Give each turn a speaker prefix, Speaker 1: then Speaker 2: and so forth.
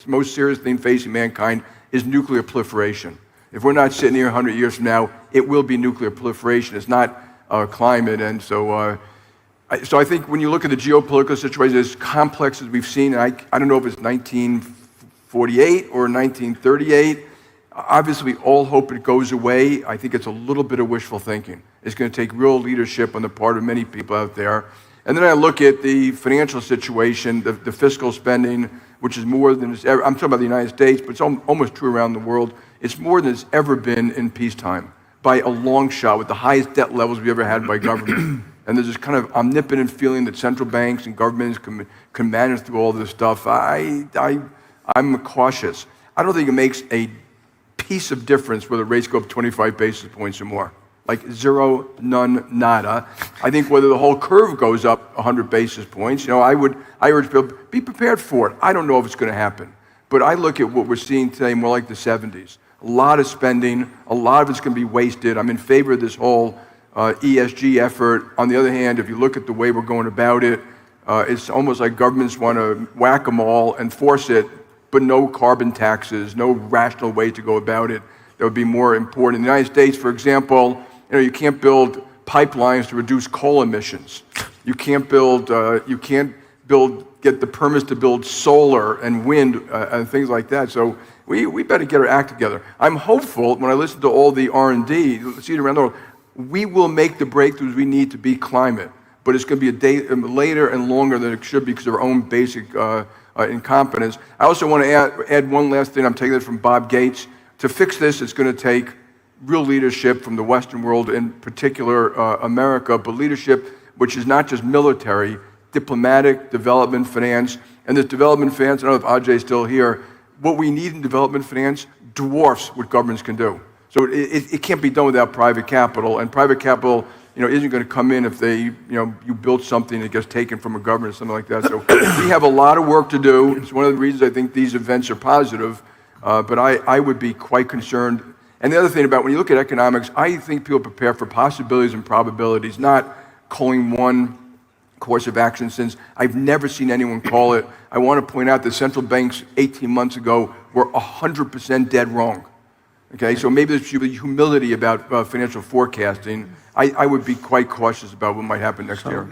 Speaker 1: most serious thing facing mankind is nuclear proliferation. If we're not sitting here 100 years from now, it will be nuclear proliferation. It's not climate. And so I think when you look at the geopolitical situation, as complex as we've seen, I don't know if it's 1948 or 1938. Obviously, we all hope it goes away. I think it's a little bit of wishful thinking. It's going to take real leadership on the part of many people out there. And then I look at the financial situation, the fiscal spending, which is more than it's ever. I'm talking about the United States, but it's almost true around the world. It's more than it's ever been in peacetime, by a long shot, with the highest debt levels we've ever had by government. And there's this kind of omnipotent feeling that central banks and governments can manage through all this stuff. I'm cautious. I don't think it makes a piece of difference whether rates go up 25 basis points or more. Like zero, none, nada. I think whether the whole curve goes up 100 basis points, I urge people, be prepared for it. I don't know if it's going to happen. But I look at what we're seeing today more like the 70s. A lot of spending, a lot of it's going to be wasted. I'm in favor of this whole ESG effort. On the other hand, if you look at the way we're going about it, it's almost like governments want to whack them all and force it, but no carbon taxes, no rational way to go about it that would be more important. In the United States, for example, you can't build pipelines to reduce coal emissions. You can't get the permits to build solar and wind and things like that. So we better get our act together. I'm hopeful when I listen to all the R&D, see it around the world, we will make the breakthroughs we need to beat climate. But it's going to be a day later and longer than it should be because of our own basic incompetence. I also want to add one last thing. I'm taking it from Bob Gates. To fix this, it's going to take real leadership from the Western world, in particular America, but leadership which is not just military, diplomatic, development finance. And this development finance, I don't know if Ajay's still here, what we need in development finance dwarfs what governments can do. So it can't be done without private capital, and private capital isn't going to come in if you build something that gets taken from a government or something like that. So we have a lot of work to do. It's one of the reasons I think these events are positive, but I would be quite concerned. And the other thing about when you look at economics, I think people prepare for possibilities and probabilities, not calling one course of action, since I've never seen anyone call it. I want to point out that central banks 18 months ago were 100% dead wrong. Okay, so maybe there should be humility about financial forecasting. I would be quite cautious about what might happen next year.